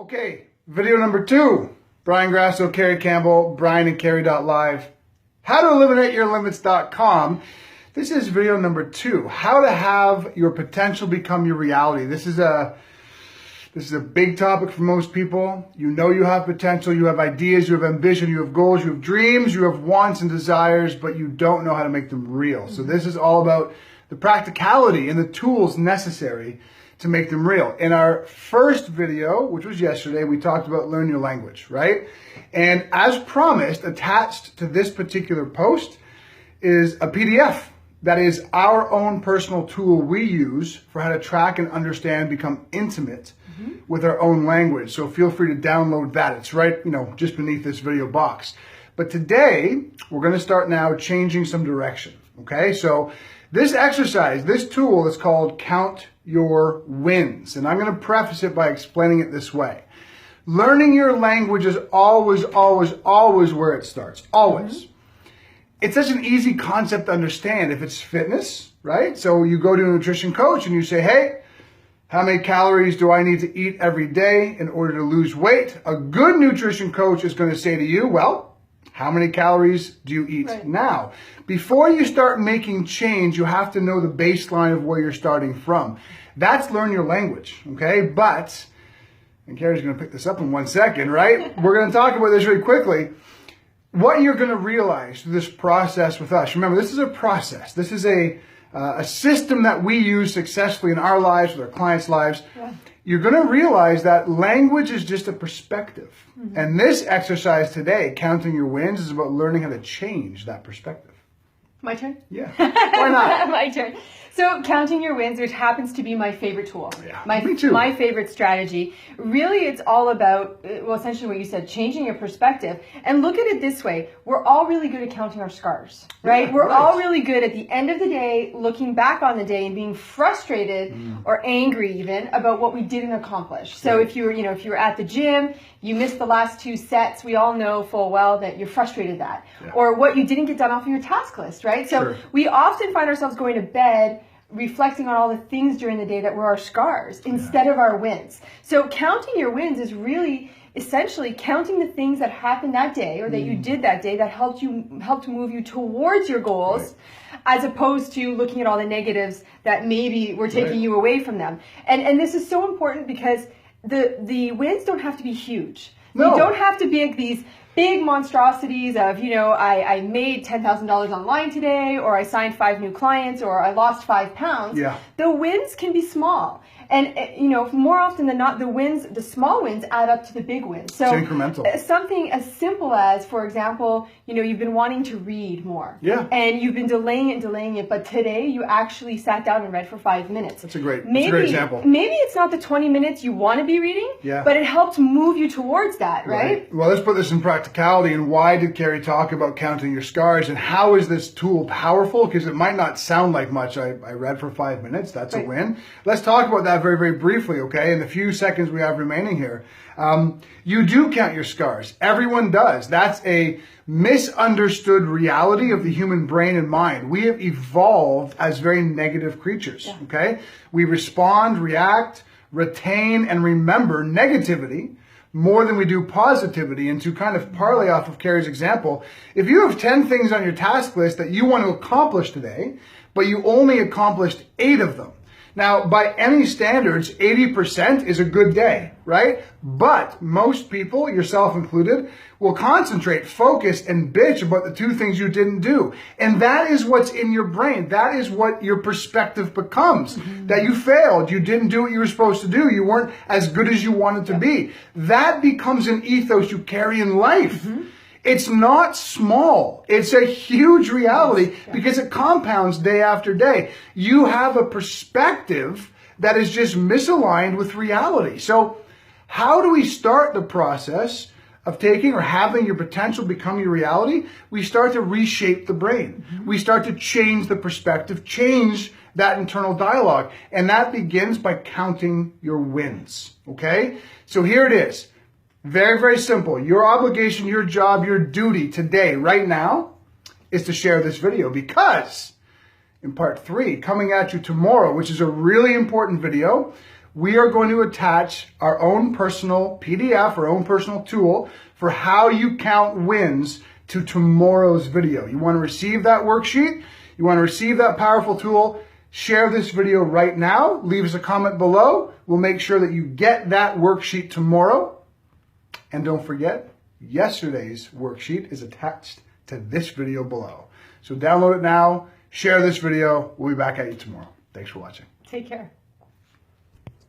Okay, video number 2. Brian Grasso, Carrie Campbell, Brian&Carrie.live. How to eliminate your limits.com. This is video number 2. How to have your potential become your reality. This is a big topic for most people. You know you have potential, you have ideas, you have ambition, you have goals, you have dreams, you have wants and desires, but you don't know how to make them real. So this is all about the practicality and the tools necessary to make them real. In our first video, which was yesterday, we talked about learn your language, right? And as promised, attached to this particular post is a PDF. That is our own personal tool we use for how to track and understand, become intimate with our own language. So feel free to download that. It's right, just beneath this video box. But today, we're going to start now changing some direction, okay? So this exercise, this tool is called Count Your Wins. And I'm going to preface it by explaining it this way. Learning your language is always where it starts. Always. It's such an easy concept to understand if it's fitness, right? So you go to a nutrition coach and you say, hey, how many calories do I need to eat every day in order to lose weight? A good nutrition coach is going to say to you, well, how many calories do you eat now? Before you start making change, you have to know the baseline of where you're starting from. That's learn your language, okay? But, and Carrie's going to pick this up in 1 second, right? We're going to talk about this really quickly. What you're going to realize through this process with us, remember, this is a process. This is a system that we use successfully in our lives, with our clients' lives. Yeah. You're going to realize that language is just a perspective. And this exercise today, Counting Your Wins, is about learning how to change that perspective. My turn? Yeah. Why not? My turn. So counting your wins, which happens to be my favorite tool. Yeah, me too. My favorite strategy. Really, it's all about, well, essentially what you said, changing your perspective. And look at it this way. We're all really good at counting our scars, right? Yeah, We're all really good at the end of the day, looking back on the day and being frustrated or angry even about what we didn't accomplish. So if you were at the gym, you missed the last 2 sets, we all know full well that you're frustrated that. Yeah. Or what you didn't get done off of your task list, right? So we often find ourselves going to bed reflecting on all the things during the day that were our scars instead of our wins. So counting your wins is really essentially counting the things that happened that day or that you did that day that helped move you towards your goals, as opposed to looking at all the negatives that maybe were taking you away from them. And this is so important because the wins don't have to be huge. No. You don't have to be like these big monstrosities of, I made $10,000 online today, or I signed 5 new clients, or I lost 5 pounds. Yeah. The wins can be small. And, more often than not, the small wins add up to the big wins. So it's incremental. Something as simple as, for example, you've been wanting to read more. Yeah. And you've been delaying it, but today you actually sat down and read for 5 minutes. That's a great example. Maybe it's not the 20 minutes you want to be reading, but it helped move you towards that, right? Well, let's put this in practicality. And why did Carrie talk about counting your scars? And how is this tool powerful? Because it might not sound like much. I read for 5 minutes. That's a win. Let's talk about that very, very briefly, okay? In the few seconds we have remaining here. You do count your scars. Everyone does. That's a misunderstood reality of the human brain and mind. We have evolved as very negative creatures, okay? We respond, react, retain, and remember negativity more than we do positivity. And to kind of parlay off of Carrie's example, if you have 10 things on your task list that you want to accomplish today, but you only accomplished 8 of them, now, by any standards, 80% is a good day, right? But most people, yourself included, will concentrate, focus, and bitch about the 2 things you didn't do. And that is what's in your brain. That is what your perspective becomes. That you failed. You didn't do what you were supposed to do. You weren't as good as you wanted to be. That becomes an ethos you carry in life. It's not small. It's a huge reality because it compounds day after day. You have a perspective that is just misaligned with reality. So how do we start the process of taking or having your potential become your reality? We start to reshape the brain. We start to change the perspective, change that internal dialogue. And that begins by counting your wins, okay? So here it is. Very, very simple. Your obligation, your job, your duty today, right now, is to share this video because in part 3, coming at you tomorrow, which is a really important video, we are going to attach our own personal PDF, our own personal tool for how you count wins to tomorrow's video. You want to receive that worksheet? You want to receive that powerful tool? Share this video right now. Leave us a comment below. We'll make sure that you get that worksheet tomorrow. And don't forget, yesterday's worksheet is attached to this video below. So download it now, share this video. We'll be back at you tomorrow. Thanks for watching. Take care.